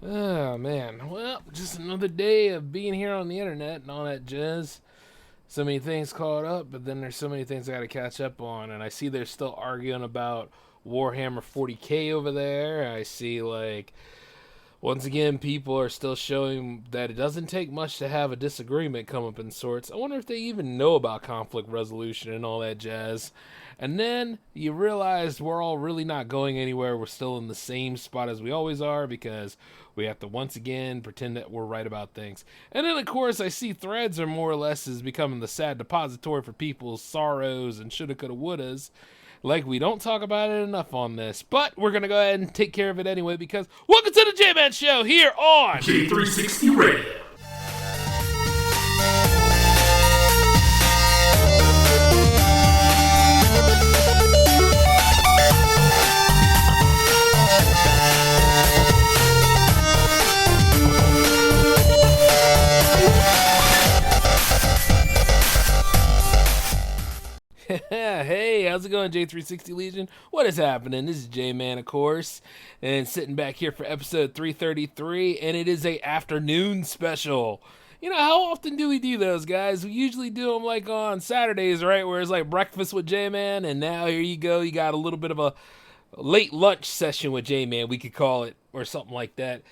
Oh man, well, just another day of being here on the internet and all that jazz. So many things caught up, but then there's so many things I got to catch up on, and I see they're still arguing about Warhammer 40K over there. I see once again people are still showing that it doesn't take much to have a disagreement come up in sorts. I wonder if they even know about conflict resolution and all that jazz. And then you realize we're all really not going anywhere. We're still in the same spot as we always are because we have to once again pretend that we're right about things. And then, of course, I see threads are more or less is becoming the sad depository for people's sorrows and shoulda, coulda, wouldas. Like we don't talk about it enough on this, but we're gonna go ahead and take care of it anyway because welcome to the J-Man Show here on J360 Radio. Hey, how's it going, J360 Legion? What is happening? This is J-Man, of course, and sitting back here for episode 333, and it is a afternoon special. You know, how often do we do those, guys? We usually do them like on Saturdays, right, where it's like breakfast with J-Man, and now here you go, you got a little bit of a late lunch session with J-Man, we could call it, or something like that.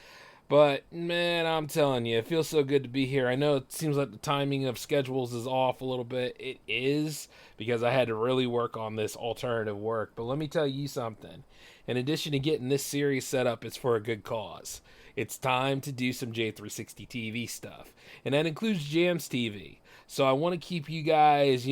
But man, I'm telling you, it feels so good to be here. I know it seems like the timing of schedules is off a little bit. It is because I had to really work on this alternative work. But let me tell you something. In addition to getting this series set up, it's for a good cause. It's time to do some J360 TV stuff. And that includes Jams TV. So I want to keep you guys,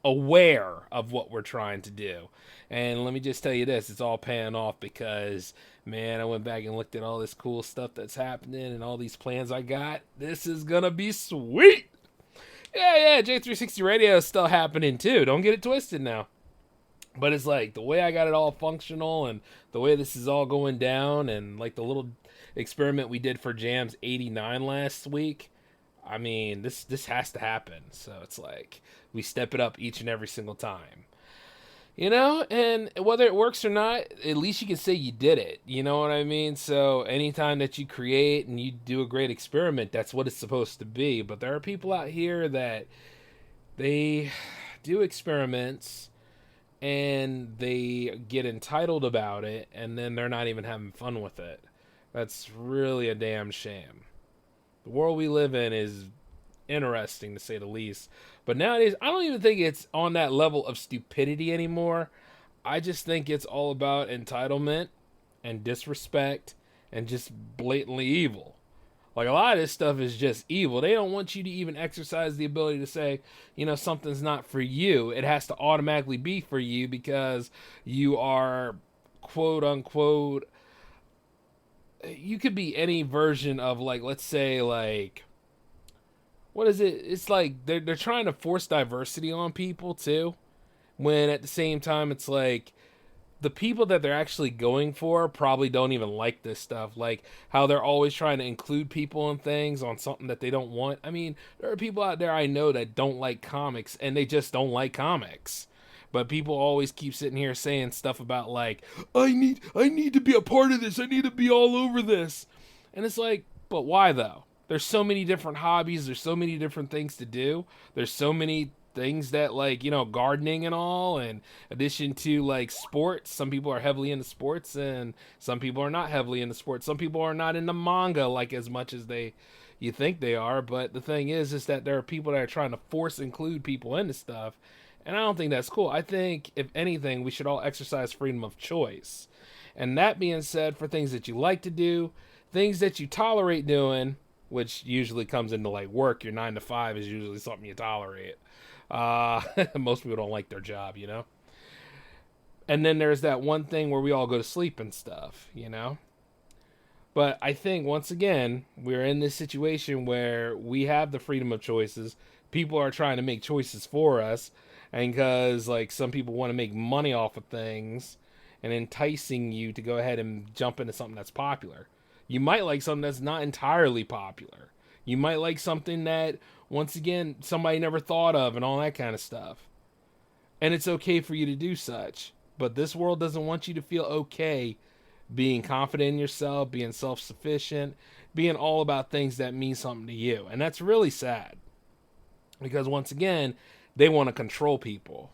aware of what we're trying to do. And let me just tell you this, it's all paying off because, man, I went back and looked at all this cool stuff that's happening and all these plans I got. This is going to be sweet. Yeah, J360 Radio is still happening too. Don't get it twisted now. But it's like the way I got it all functional and the way this is all going down and like the little experiment we did for Jams 89 last week. I mean, this has to happen. So it's like we step it up each and every single time. You know, and whether it works or not, at least you can say you did it. You know what I mean? So anytime that you create and you do a great experiment, that's what it's supposed to be. But there are people out here that they do experiments and they get entitled about it and then they're not even having fun with it. That's really a damn shame. The world we live in is interesting to say the least. But nowadays, I don't even think it's on that level of stupidity anymore. I just think it's all about entitlement and disrespect and just blatantly evil. Like a lot of this stuff is just evil. They don't want you to even exercise the ability to say, something's not for you. It has to automatically be for you because you are quote unquote, you could be any version of let's say what is it? It's like they're trying to force diversity on people too, when at the same time it's like the people that they're actually going for probably don't even like this stuff. Like how they're always trying to include people and things on something that they don't want. I mean, there are people out there I know that don't like comics and they just don't like comics. But people always keep sitting here saying stuff about I need to be a part of this. I need to be all over this. And it's like, but why though? There's so many different hobbies. There's so many different things to do. There's so many things that gardening and all, in addition to sports. Some people are heavily into sports and some people are not heavily into sports. Some people are not into manga as much as you think they are. But the thing is that there are people that are trying to force include people into stuff. And I don't think that's cool. I think, if anything, we should all exercise freedom of choice. And that being said, for things that you like to do, things that you tolerate doing, which usually comes into work, your 9 to 5 is usually something you tolerate. Most people don't like their job, And then there's that one thing where we all go to sleep and stuff, But I think, once again, we're in this situation where we have the freedom of choices. People are trying to make choices for us. And because, some people want to make money off of things and enticing you to go ahead and jump into something that's popular. You might like something that's not entirely popular. You might like something that, once again, somebody never thought of and all that kind of stuff. And it's okay for you to do such. But this world doesn't want you to feel okay being confident in yourself, being self-sufficient, being all about things that mean something to you. And that's really sad because once again, they want to control people.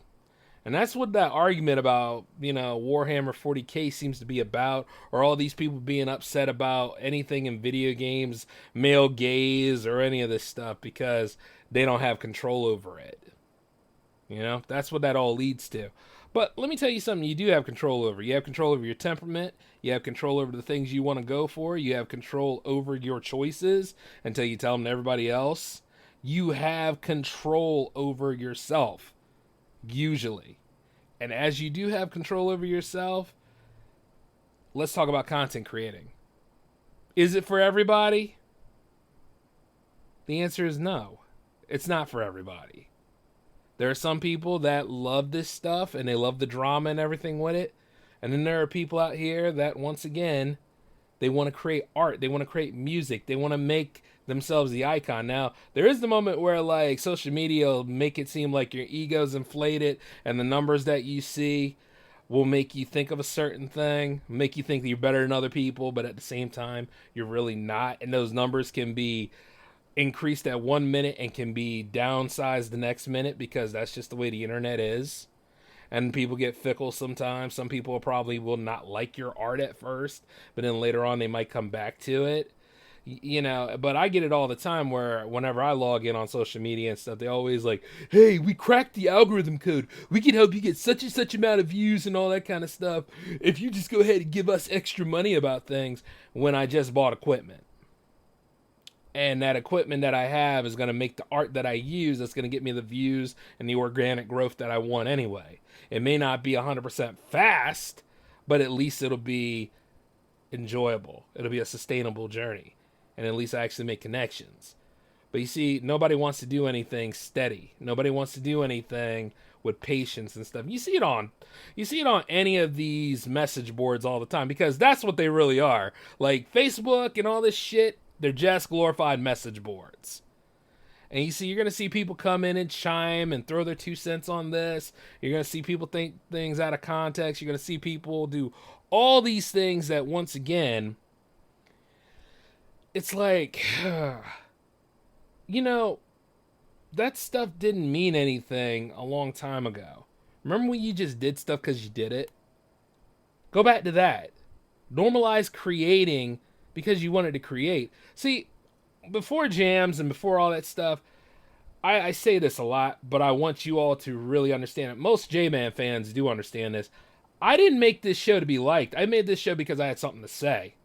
And that's what that argument about, Warhammer 40K seems to be about, or all these people being upset about anything in video games, male gaze, or any of this stuff because they don't have control over it. That's what that all leads to. But let me tell you something you do have control over. You have control over your temperament. You have control over the things you want to go for. You have control over your choices until you tell them to everybody else. You have control over yourself, usually. And as you do have control over yourself, let's talk about content creating. Is it for everybody? The answer is no. It's not for everybody. There are some people that love this stuff and they love the drama and everything with it. And then there are people out here that, once again, they want to create art. They want to create music. They want to make themselves the icon. Now, there is the moment where, like, social media will make it seem like your ego's inflated and the numbers that you see will make you think of a certain thing, make you think that you're better than other people, but at the same time, you're really not. And those numbers can be increased at 1 minute and can be downsized the next minute because that's just the way the internet is. And people get fickle sometimes. Some people probably will not like your art at first, but then later on they might come back to it. But I get it all the time where whenever I log in on social media and stuff, they always like, hey, we cracked the algorithm code. We can help you get such and such amount of views and all that kind of stuff if you just go ahead and give us extra money about things, when I just bought equipment. And that equipment that I have is going to make the art that I use that's going to get me the views and the organic growth that I want anyway. It may not be 100% fast, but at least it'll be enjoyable. It'll be a sustainable journey. And at least I actually make connections. But you see, nobody wants to do anything steady. Nobody wants to do anything with patience and stuff. You see it on any of these message boards all the time, because that's what they really are. Like Facebook and all this shit, they're just glorified message boards. And you see, you're going to see people come in and chime and throw their 2 cents on this. You're going to see people think things out of context. You're going to see people do all these things that, once again, it's like, that stuff didn't mean anything a long time ago. Remember when you just did stuff because you did it? Go back to that. Normalize creating because you wanted to create. See, before jams and before all that stuff, I say this a lot, but I want you all to really understand it. Most J-Man fans do understand this. I didn't make this show to be liked. I made this show because I had something to say.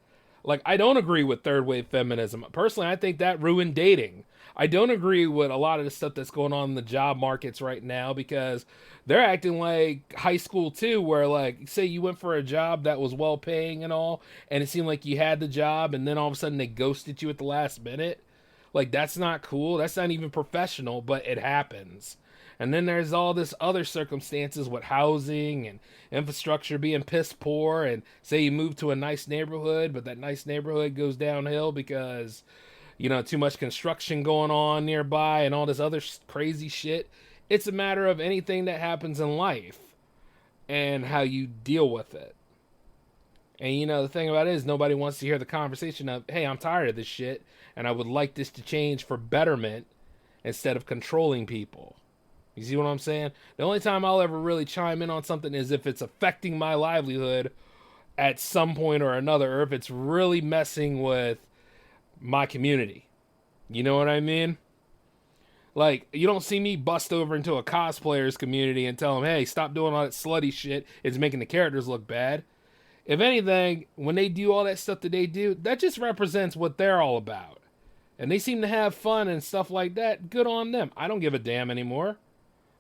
Like, I don't agree with third wave feminism. Personally, I think that ruined dating. I don't agree with a lot of the stuff that's going on in the job markets right now, because they're acting like high school too, where, like, say you went for a job that was well paying and all, and it seemed like you had the job, and then all of a sudden they ghosted you at the last minute. Like, that's not cool. That's not even professional, but it happens. And then there's all this other circumstances with housing and infrastructure being piss poor, and say you move to a nice neighborhood, but that nice neighborhood goes downhill because, too much construction going on nearby and all this other crazy shit. It's a matter of anything that happens in life and how you deal with it. And the thing about it is, nobody wants to hear the conversation of, hey, I'm tired of this shit and I would like this to change for betterment instead of controlling people. You see what I'm saying? The only time I'll ever really chime in on something is if it's affecting my livelihood at some point or another, or if it's really messing with my community. You know what I mean? Like, you don't see me bust over into a cosplayers community and tell them, hey, stop doing all that slutty shit. It's making the characters look bad. If anything, when they do all that stuff that they do, that just represents what they're all about. And they seem to have fun and stuff like that. Good on them. I don't give a damn anymore.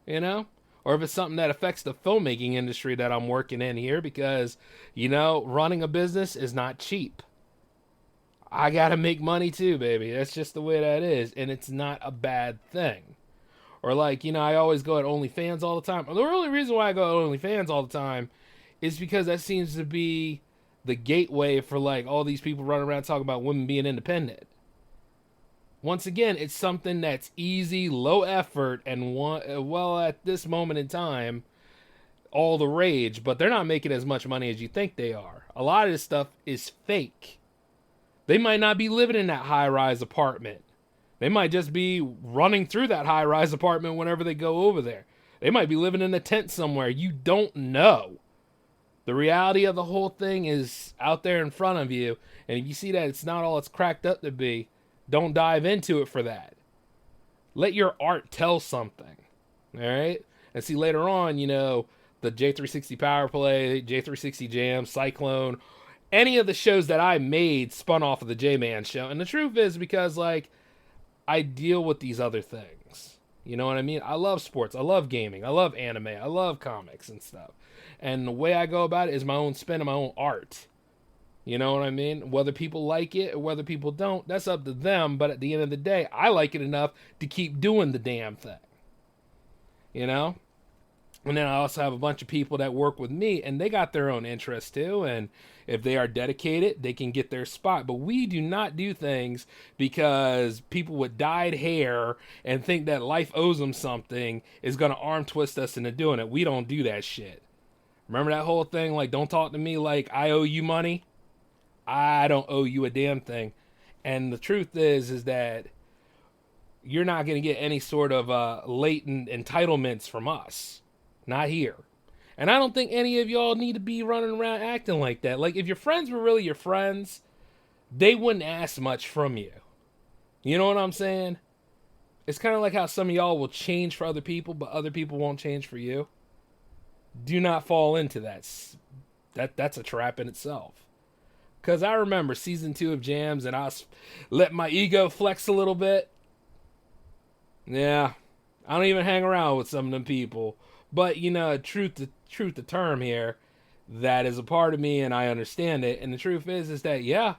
Or if it's something that affects the filmmaking industry that I'm working in here, because, running a business is not cheap. I gotta make money too, baby. That's just the way that is. And it's not a bad thing. Or like, I always go at OnlyFans all the time. The only reason why I go at OnlyFans all the time is because that seems to be the gateway for, like, all these people running around talking about women being independent. Once again, it's something that's easy, low effort, and at this moment in time, all the rage, but they're not making as much money as you think they are. A lot of this stuff is fake. They might not be living in that high-rise apartment. They might just be running through that high-rise apartment whenever they go over there. They might be living in a tent somewhere. You don't know. The reality of the whole thing is out there in front of you, and if you see that it's not all it's cracked up to be, don't dive into it for that. Let your art tell something, all right? And see, later on, you know, the J360 Power Play, J360 Jam, Cyclone, any of the shows that I made spun off of the J-Man show. And the truth is because, like, I deal with these other things. You know what I mean? I love sports. I love gaming. I love anime. I love comics and stuff. And the way I go about it is my own spin and my own art. You know what I mean? Whether people like it or whether people don't, that's up to them. But at the end of the day, I like it enough to keep doing the damn thing. You know? And then I also have a bunch of people that work with me, and they got their own interests too. And if they are dedicated, they can get their spot. But we do not do things because people with dyed hair and think that life owes them something is going to arm twist us into doing it. We don't do that shit. Remember that whole thing? Like, don't talk to me like I owe you money. I don't owe you a damn thing. And the truth is that you're not going to get any sort of latent entitlements from us. Not here. And I don't think any of y'all need to be running around acting like that. Like, if your friends were really your friends, they wouldn't ask much from you. You know what I'm saying? It's kind of like how some of y'all will change for other people, but other people won't change for you. Do not fall into that. That's a trap in itself. Because I remember season 2 of Jams, and I let my ego flex a little bit. Yeah, I don't even hang around with some of them people. But, you know, truth to term here, that is a part of me, and I understand it. And the truth is that, yeah,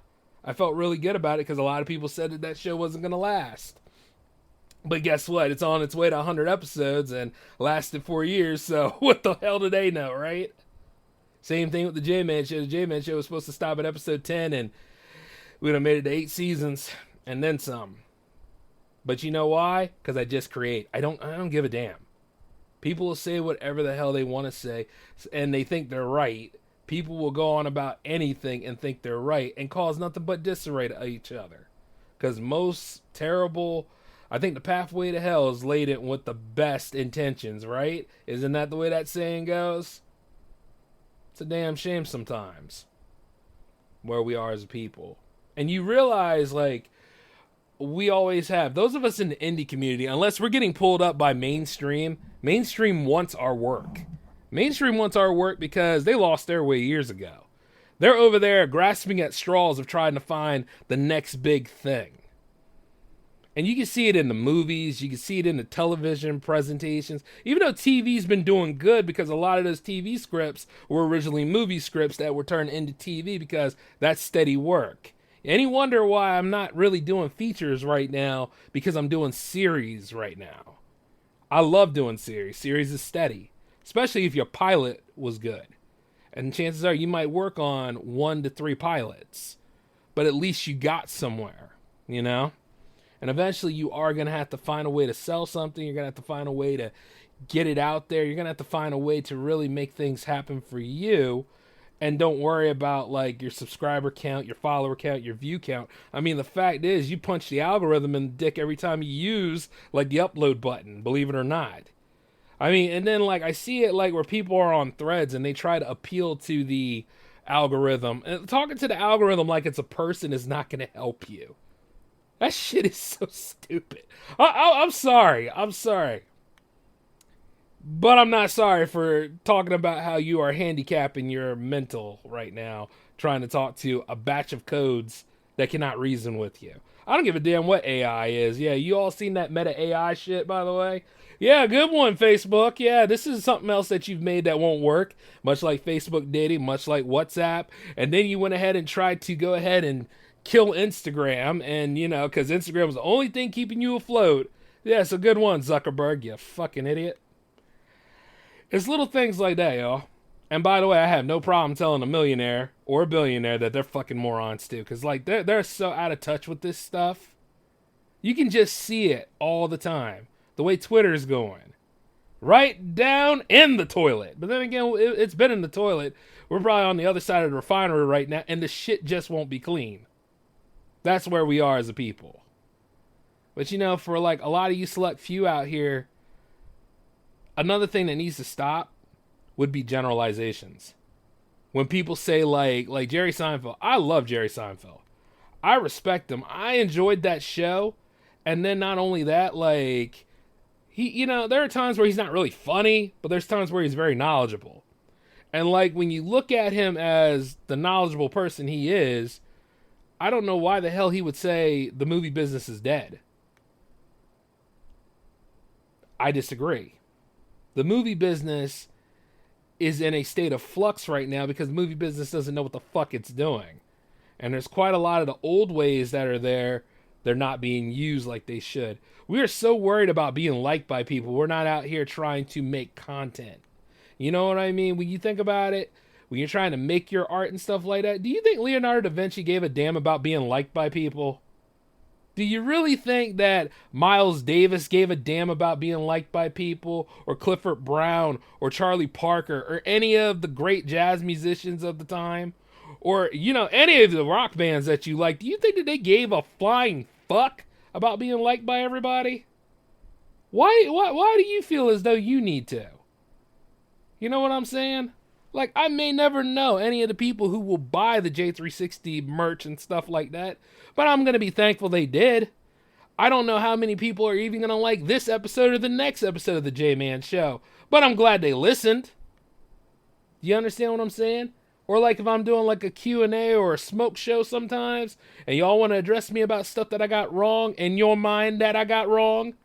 I felt really good about it because a lot of people said that show wasn't going to last. But guess what? It's on its way to 100 episodes and lasted 4 years, so what the hell do they know, right? Same thing with the J-Man show. The J-Man show was supposed to stop at episode 10, and we would have made it to 8 seasons, and then some. But you know why? Because I just create. I don't give a damn. People will say whatever the hell they want to say, and they think they're right. People will go on about anything and think they're right and cause nothing but disarray to each other. Because most terrible, I think the pathway to hell is laden with the best intentions, right? Isn't that the way that saying goes? It's a damn shame sometimes where we are as a people. And you realize, like, we always have, those of us in the indie community, unless we're getting pulled up by mainstream wants our work. Mainstream wants our work because they lost their way years ago. They're over there grasping at straws of trying to find the next big thing. And you can see it in the movies, you can see it in the television presentations, even though TV's been doing good because a lot of those TV scripts were originally movie scripts that were turned into TV because that's steady work. Any wonder why I'm not really doing features right now? Because I'm doing series right now. I love doing series. Series is steady, especially if your pilot was good. And chances are you might work on 1 to 3 pilots, but at least you got somewhere, you know? And eventually you are going to have to find a way to sell something. You're going to have to find a way to get it out there. You're going to have to find a way to really make things happen for you. And don't worry about, like, your subscriber count, your follower count, your view count. I mean, the fact is, you punch the algorithm in the dick every time you use, like, the upload button, believe it or not. I mean, and then, like, I see it, like, where people are on threads and they try to appeal to the algorithm. And talking to the algorithm like it's a person is not going to help you. That shit is so stupid. I'm sorry. But I'm not sorry for talking about how you are handicapping your mental right now, trying to talk to a batch of codes that cannot reason with you. I don't give a damn what AI is. Yeah, you all seen that Meta AI shit, by the way? Yeah, good one, Facebook. Yeah, this is something else that you've made that won't work, much like Facebook dating, much like WhatsApp. And then you went ahead and tried to go ahead and kill Instagram, and, you know, because Instagram was the only thing keeping you afloat. Yeah, it's a good one, Zuckerberg, you fucking idiot. It's little things like that, y'all. And by the way, I have no problem telling a millionaire or a billionaire that they're fucking morons too, because, like, they're so out of touch with this stuff. You can just see it all the time. The way Twitter's going. right down in the toilet. But then again, it's been in the toilet. We're probably on the other side of the refinery right now, and the shit just won't be clean. That's where we are as a people. But you know, for like a lot of you select few out here, another thing that needs to stop would be generalizations. When people say like Jerry Seinfeld, I love Jerry Seinfeld. I respect him. I enjoyed that show. And then not only that, like he, you know, there are times where he's not really funny, but there's times where he's very knowledgeable. And like when you look at him as the knowledgeable person he is, I don't know why the hell he would say the movie business is dead. I disagree. The movie business is in a state of flux right now because the movie business doesn't know what the fuck it's doing. And there's quite a lot of the old ways that are there, they're not being used like they should. We are so worried about being liked by people, we're not out here trying to make content. You know what I mean? When you think about it, when you're trying to make your art and stuff like that, do you think Leonardo da Vinci gave a damn about being liked by people? Do you really think that Miles Davis gave a damn about being liked by people, or Clifford Brown, or Charlie Parker, or any of the great jazz musicians of the time? Or, you know, any of the rock bands that you like? Do you think that they gave a flying fuck about being liked by everybody? Why do you feel as though you need to? You know what I'm saying? Like, I may never know any of the people who will buy the J360 merch and stuff like that, but I'm going to be thankful they did. I don't know how many people are even going to like this episode or the next episode of the J-Man Show, but I'm glad they listened. Do you understand what I'm saying? Or like if I'm doing like a Q&A or a smoke show sometimes, and y'all want to address me about stuff that I got wrong in your mind that I got wrong.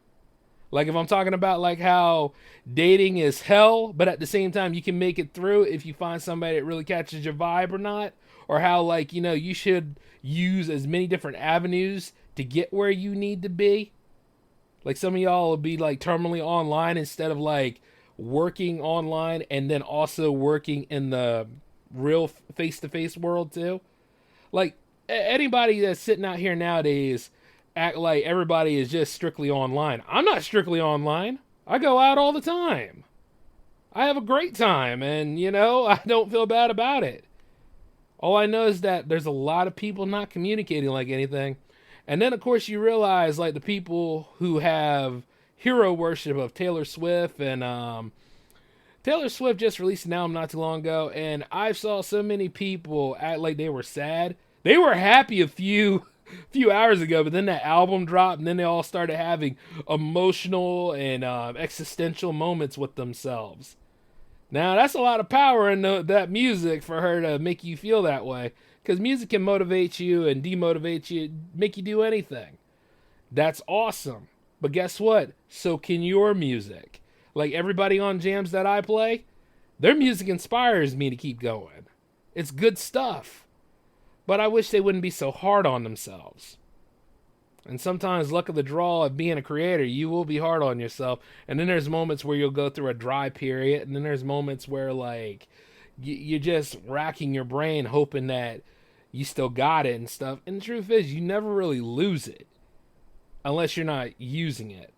Like if I'm talking about like how dating is hell, but at the same time you can make it through if you find somebody that really catches your vibe or not. Or how like, you know, you should use as many different avenues to get where you need to be. Like some of y'all will be like terminally online instead of like working online and then also working in the real face-to-face world too. Like anybody that's sitting out here nowadays act like everybody is just strictly online. I'm not strictly online. I go out all the time. I have a great time, and you know, I don't feel bad about it. All I know is that there's a lot of people not communicating like anything. And then of course you realize like the people who have hero worship of Taylor Swift, and Taylor Swift just released an album not too long ago, and I saw so many people act like they were sad. They were happy a few hours ago, but then that album dropped, and then they all started having emotional and existential moments with themselves. Now, that's a lot of power in that music for her to make you feel that way, because music can motivate you and demotivate you, make you do anything. That's awesome. But guess what? So can your music. Like everybody on jams that I play, their music inspires me to keep going. It's good stuff. But I wish they wouldn't be so hard on themselves. And sometimes, luck of the draw of being a creator, you will be hard on yourself. And then there's moments where you'll go through a dry period. And then there's moments where, like, you're just racking your brain hoping that you still got it and stuff. And the truth is, you never really lose it unless you're not using it.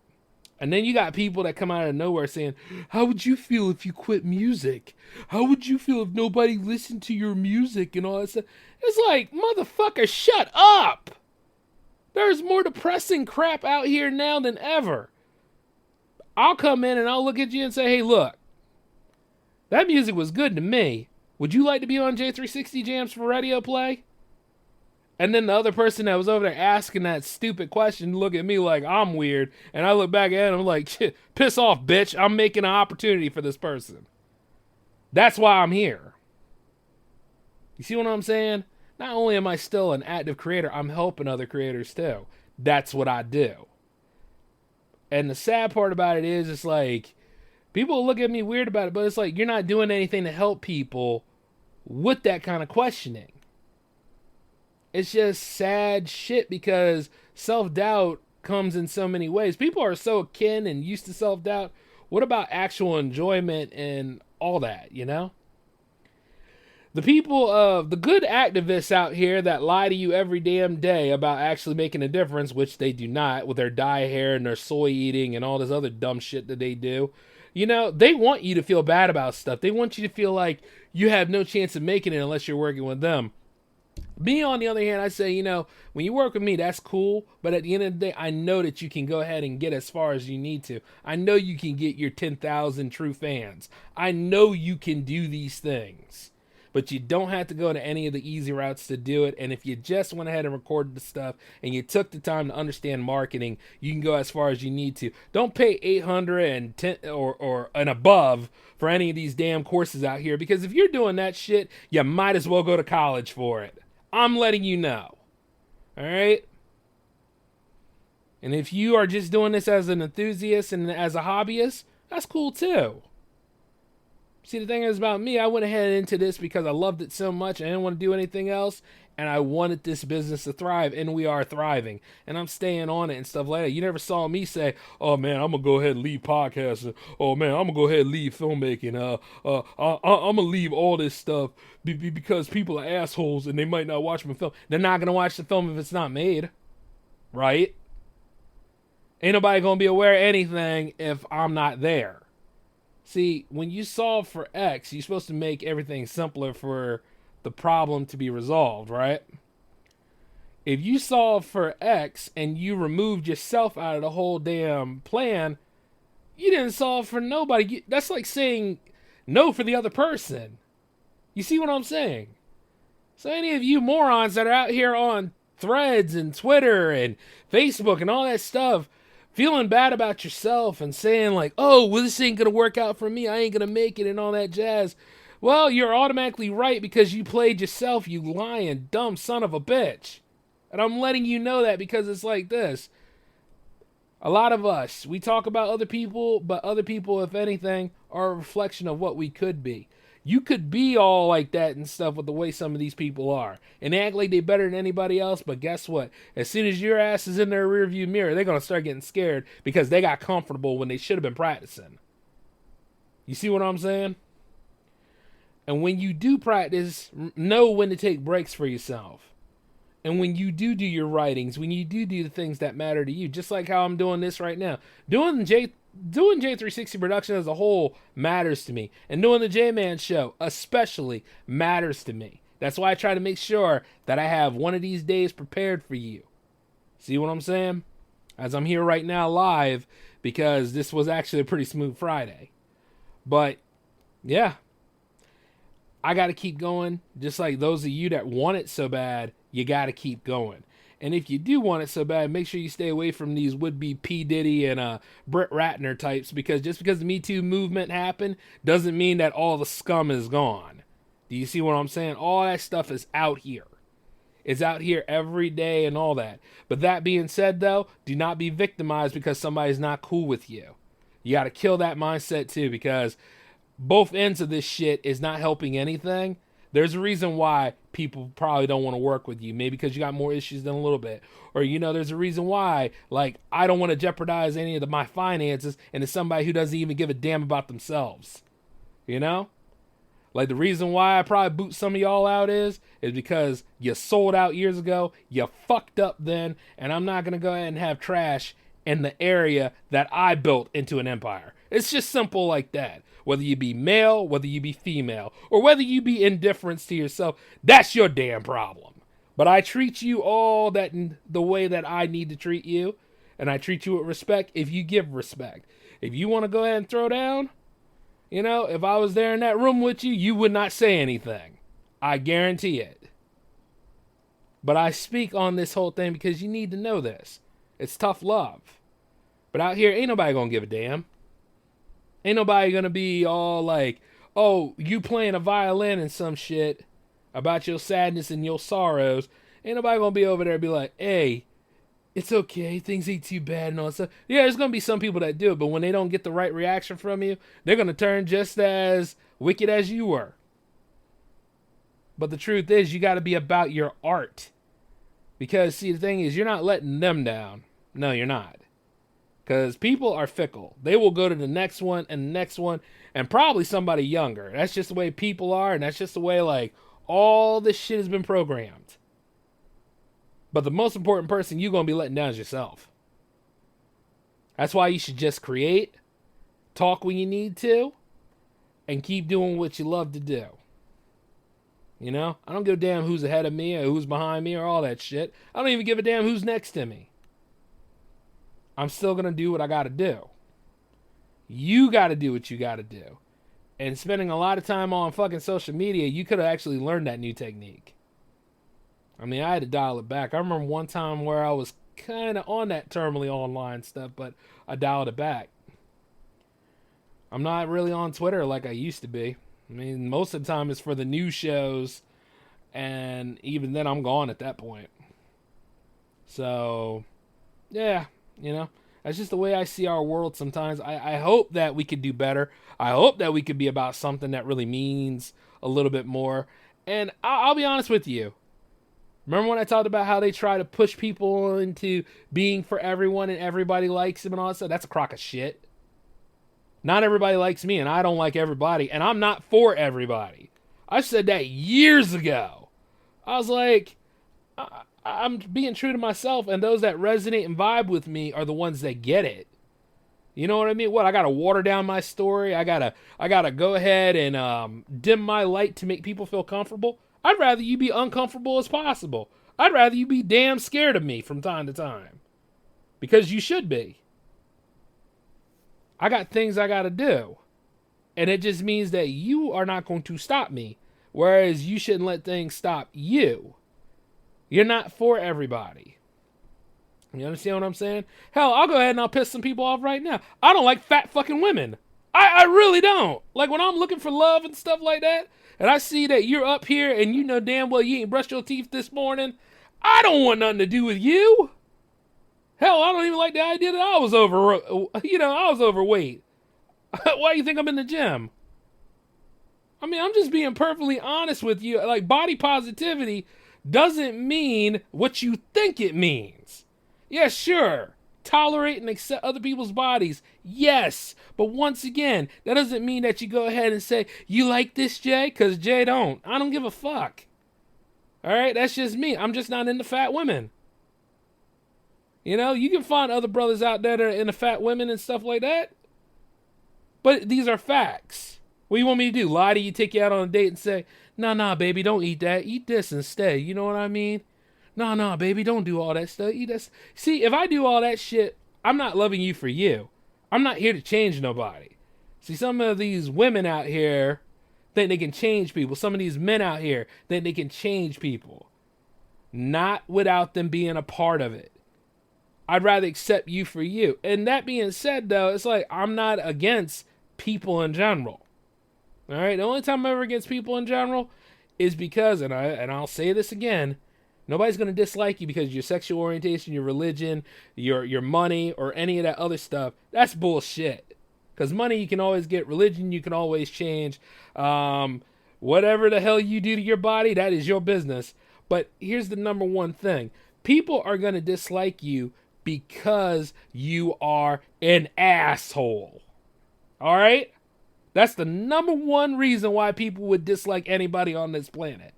And then you got people that come out of nowhere saying, how would you feel if you quit music? How would you feel if nobody listened to your music and all that stuff? It's like, motherfucker, shut up! There's more depressing crap out here now than ever. I'll come in and I'll look at you and say, hey, look, that music was good to me. Would you like to be on J360 Jams for radio play? And then the other person that was over there asking that stupid question look at me like I'm weird. And I look back at him like, piss off, bitch. I'm making an opportunity for this person. That's why I'm here. You see what I'm saying? Not only am I still an active creator, I'm helping other creators too. That's what I do. And the sad part about it is, it's like, people look at me weird about it, but it's like, you're not doing anything to help people with that kind of questioning. It's just sad shit because self-doubt comes in so many ways. People are so akin and used to self-doubt. What about actual enjoyment and all that, you know? The people of the good activists out here that lie to you every damn day about actually making a difference, which they do not with their dye hair and their soy eating and all this other dumb shit that they do. You know, they want you to feel bad about stuff. They want you to feel like you have no chance of making it unless you're working with them. Me, on the other hand, I say, you know, when you work with me, that's cool. But at the end of the day, I know that you can go ahead and get as far as you need to. I know you can get your 10,000 true fans. I know you can do these things. But you don't have to go to any of the easy routes to do it. And if you just went ahead and recorded the stuff and you took the time to understand marketing, you can go as far as you need to. Don't pay $810 or and above for any of these damn courses out here, because if you're doing that shit, you might as well go to college for it. I'm letting you know. All right? And if you are just doing this as an enthusiast and as a hobbyist, that's cool too. See, the thing is about me, I went ahead into this because I loved it so much. I didn't want to do anything else. And I wanted this business to thrive. And we are thriving. And I'm staying on it and stuff like that. You never saw me say, oh, man, I'm going to go ahead and leave podcasting. Oh, man, I'm going to go ahead and leave filmmaking. I'm going to leave all this stuff because people are assholes and they might not watch my film. They're not going to watch the film if it's not made. Right? Ain't nobody going to be aware of anything if I'm not there. See, when you solve for X, you're supposed to make everything simpler for the problem to be resolved, right? If you solve for X and you removed yourself out of the whole damn plan, you didn't solve for nobody. That's like saying no for the other person. You see what I'm saying? So any of you morons that are out here on Threads and Twitter and Facebook and all that stuff, feeling bad about yourself and saying like, oh, well, this ain't going to work out for me. I ain't going to make it and all that jazz. Well, you're automatically right because you played yourself, you lying, dumb son of a bitch. And I'm letting you know that because it's like this. A lot of us, we talk about other people, but other people, if anything, are a reflection of what we could be. You could be all like that and stuff with the way some of these people are. And they act like they're better than anybody else, but guess what? As soon as your ass is in their rearview mirror, they're going to start getting scared because they got comfortable when they should have been practicing. You see what I'm saying? And when you do practice, know when to take breaks for yourself. And when you do your writings, when you do the things that matter to you, just like how I'm doing this right now. Doing J360 production as a whole matters to me. And doing the J-Man show especially matters to me. That's why I try to make sure that I have one of these days prepared for you. See what I'm saying? As I'm here right now live, because this was actually a pretty smooth Friday. But, yeah. I got to keep going. Just like those of you that want it so bad, you got to keep going. And if you do want it so bad, make sure you stay away from these would-be P. Diddy and Brett Ratner types, because just because the Me Too movement happened doesn't mean that all the scum is gone. Do you see what I'm saying? All that stuff is out here. It's out here every day and all that. But that being said, though, do not be victimized because somebody's not cool with you. You got to kill that mindset, too, because both ends of this shit is not helping anything. There's a reason why people probably don't want to work with you. Maybe because you got more issues than a little bit. Or, there's a reason why, like, I don't want to jeopardize any of my finances into somebody who doesn't even give a damn about themselves. You know? Like, the reason why I probably boot some of y'all out is because you sold out years ago, you fucked up then, and I'm not going to go ahead and have trash in the area that I built into an empire. It's just simple like that. Whether you be male, whether you be female, or whether you be indifference to yourself, that's your damn problem. But I treat you all that in the way that I need to treat you, and I treat you with respect if you give respect. If you want to go ahead and throw down, if I was there in that room with you, you would not say anything. I guarantee it. But I speak on this whole thing because you need to know this. It's tough love. But out here, ain't nobody gonna give a damn. Ain't nobody gonna be all like, oh, you playing a violin and some shit about your sadness and your sorrows. Ain't nobody gonna be over there and be like, hey, it's okay, things ain't too bad and all that stuff. Yeah, there's gonna be some people that do it, but when they don't get the right reaction from you, they're gonna turn just as wicked as you were. But the truth is, you gotta be about your art. Because, see, the thing is, you're not letting them down. No, you're not. Because people are fickle. They will go to the next one and the next one, and probably somebody younger. That's just the way people are, and that's just the way, like, all this shit has been programmed. But the most important person you're going to be letting down is yourself. That's why you should just create, talk when you need to, and keep doing what you love to do. You know? I don't give a damn who's ahead of me or who's behind me or all that shit. I don't even give a damn who's next to me. I'm still going to do what I got to do. You got to do what you got to do. And spending a lot of time on fucking social media, you could have actually learned that new technique. I mean, I had to dial it back. I remember one time where I was kind of on that terminally online stuff, but I dialed it back. I'm not really on Twitter like I used to be. I mean, most of the time it's for the news shows, and even then I'm gone at that point. So, yeah, you know, that's just the way I see our world sometimes. I hope that we could do better. I hope that we could be about something that really means a little bit more. And I'll be honest with you. Remember when I talked about how they try to push people into being for everyone and everybody likes them and all that stuff? That's a crock of shit. Not everybody likes me, and I don't like everybody, and I'm not for everybody. I said that years ago. I was like, I'm being true to myself, and those that resonate and vibe with me are the ones that get it. You know what I mean? What, I gotta water down my story? I gotta go ahead and dim my light to make people feel comfortable? I'd rather you be uncomfortable as possible. I'd rather you be damn scared of me from time to time. Because you should be. I got things I gotta do. And it just means that you are not going to stop me. Whereas you shouldn't let things stop you. You're not for everybody. You understand what I'm saying? Hell, I'll go ahead and I'll piss some people off right now. I don't like fat fucking women. I really don't. Like when I'm looking for love and stuff like that, and I see that you're up here and you know damn well you ain't brushed your teeth this morning, I don't want nothing to do with you. Hell, I don't even like the idea that I was overweight. Why do you think I'm in the gym? I mean, I'm just being perfectly honest with you. Like, body positivity doesn't mean what you think it means. Yeah, sure. Tolerate and accept other people's bodies. Yes. But once again, that doesn't mean that you go ahead and say, you like this, Jay? Because Jay don't. I don't give a fuck. All right? That's just me. I'm just not into fat women. You know, you can find other brothers out there that are into fat women and stuff like that. But these are facts. What do you want me to do? Lie to you, take you out on a date and say, nah, baby, don't eat that. Eat this instead. You know what I mean? Nah, baby, don't do all that stuff. Eat this. See, if I do all that shit, I'm not loving you for you. I'm not here to change nobody. See, some of these women out here think they can change people. Some of these men out here think they can change people. Not without them being a part of it. I'd rather accept you for you. And that being said, though, it's like I'm not against people in general. All right? The only time I'm ever against people in general is because, and I'll say this again, nobody's going to dislike you because of your sexual orientation, your religion, your money, or any of that other stuff. That's bullshit. Because money you can always get. Religion you can always change. Whatever the hell you do to your body, that is your business. But here's the number one thing. People are going to dislike you because you are an asshole. All right? That's the number one reason why people would dislike anybody on this planet.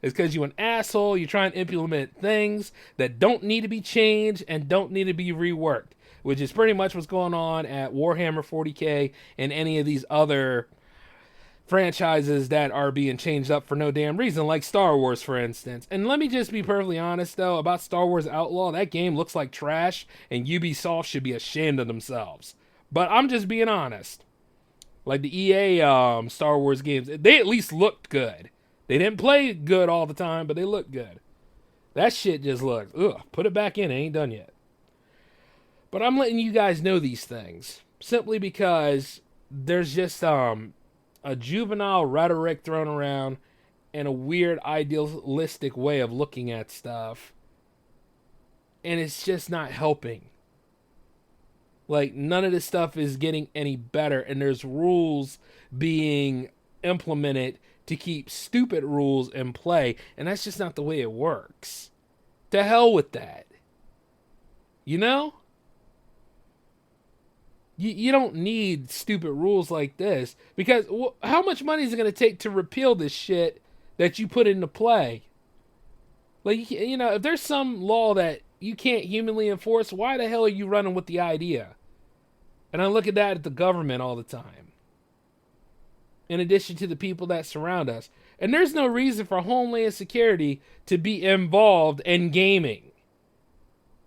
It's because you're an asshole. You're trying to implement things that don't need to be changed and don't need to be reworked, which is pretty much what's going on at Warhammer 40K and any of these other franchises that are being changed up for no damn reason, like Star Wars, for instance. And let me just be perfectly honest, though, about Star Wars Outlaw. That game looks like trash, and Ubisoft should be ashamed of themselves. But I'm just being honest. Like the EA Star Wars games, they at least looked good. They didn't play good all the time, but they looked good. That shit just looks, put it back in, it ain't done yet. But I'm letting you guys know these things, simply because there's just a juvenile rhetoric thrown around and a weird idealistic way of looking at stuff. And it's just not helping. Like, none of this stuff is getting any better, and there's rules being implemented to keep stupid rules in play, and that's just not the way it works. To hell with that. You know? You don't need stupid rules like this, because how much money is it going to take to repeal this shit that you put into play? Like, you know, if there's some law that you can't humanly enforce, why the hell are you running with the idea? And I look at that at the government all the time, in addition to the people that surround us. And there's no reason for Homeland Security to be involved in gaming.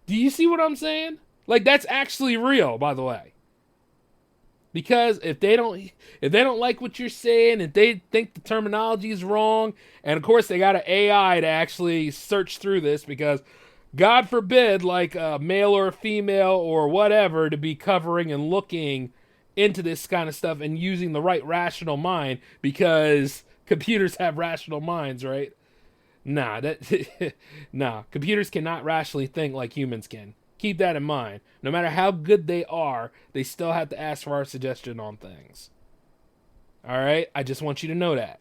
Do you see what I'm saying? Like, that's actually real, by the way. Because if they don't like what you're saying, if they think the terminology is wrong, and of course they got an AI to actually search through this, because God forbid, like a male or a female or whatever, to be covering and looking into this kind of stuff and using the right rational mind, because computers have rational minds, right? Nah, computers cannot rationally think like humans can. Keep that in mind. No matter how good they are, they still have to ask for our suggestion on things. All right? I just want you to know that.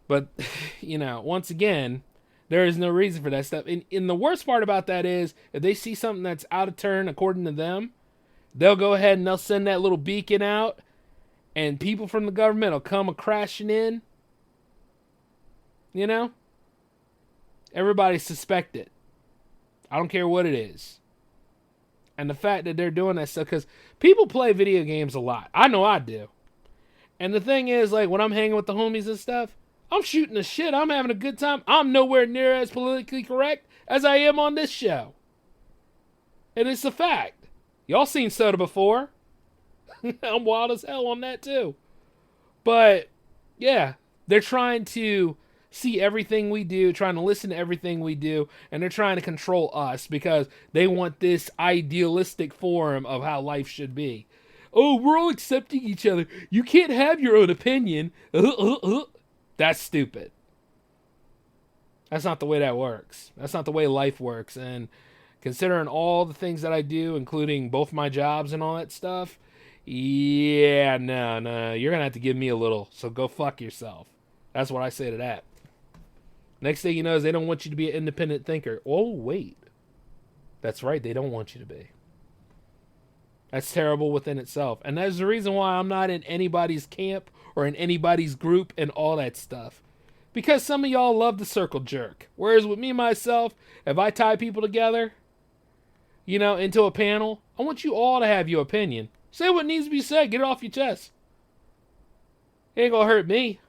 But, once again, there is no reason for that stuff. And the worst part about that is, if they see something that's out of turn according to them, they'll go ahead and they'll send that little beacon out, and people from the government will come crashing in. Everybody suspect it. I don't care what it is. And the fact that they're doing that stuff, because people play video games a lot. I know I do. And the thing is, like, when I'm hanging with the homies and stuff, I'm shooting the shit. I'm having a good time. I'm nowhere near as politically correct as I am on this show. And it's a fact. Y'all seen Soda before. I'm wild as hell on that too. But, yeah, they're trying to see everything we do, trying to listen to everything we do, and they're trying to control us because they want this idealistic form of how life should be. Oh, we're all accepting each other. You can't have your own opinion. That's stupid. That's not the way that works. That's not the way life works. And considering all the things that I do, including both my jobs and all that stuff, yeah, no, you're going to have to give me a little, so go fuck yourself. That's what I say to that. Next thing you know is they don't want you to be an independent thinker. Oh, wait. That's right, they don't want you to be. That's terrible within itself. And that's the reason why I'm not in anybody's camp or in anybody's group and all that stuff. Because some of y'all love the circle jerk. Whereas with me, myself, if I tie people together, into a panel, I want you all to have your opinion. Say what needs to be said. Get it off your chest. It ain't gonna hurt me.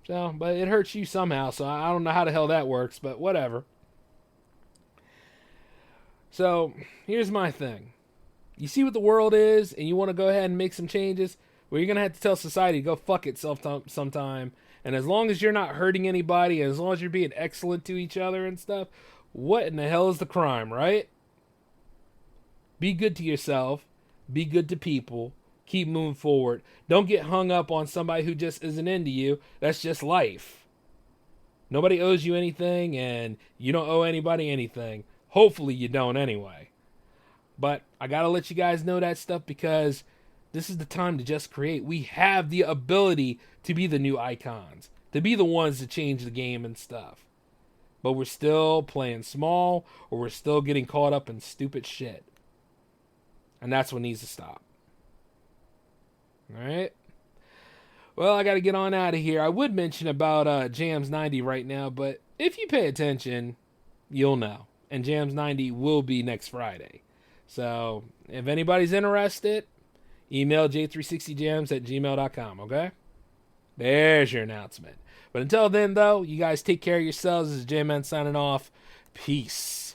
So, but it hurts you somehow, so I don't know how the hell that works, but whatever. So, here's my thing. You see what the world is, and you want to go ahead and make some changes? Well, you're going to have to tell society to go fuck itself sometime. And as long as you're not hurting anybody, and as long as you're being excellent to each other and stuff, what in the hell is the crime, right? Be good to yourself. Be good to people. Keep moving forward. Don't get hung up on somebody who just isn't into you. That's just life. Nobody owes you anything, and you don't owe anybody anything. Hopefully you don't anyway. But I gotta let you guys know that stuff because this is the time to just create. We have the ability to be the new icons. To be the ones to change the game and stuff. But we're still playing small, or we're still getting caught up in stupid shit. And that's what needs to stop. Alright? Well, I gotta get on out of here. I would mention about Jams 90 right now, but if you pay attention, you'll know. And Jams 90 will be next Friday. So, if anybody's interested, email j360jams@gmail.com, okay? There's your announcement. But until then, though, you guys take care of yourselves. This is J-Man signing off. Peace.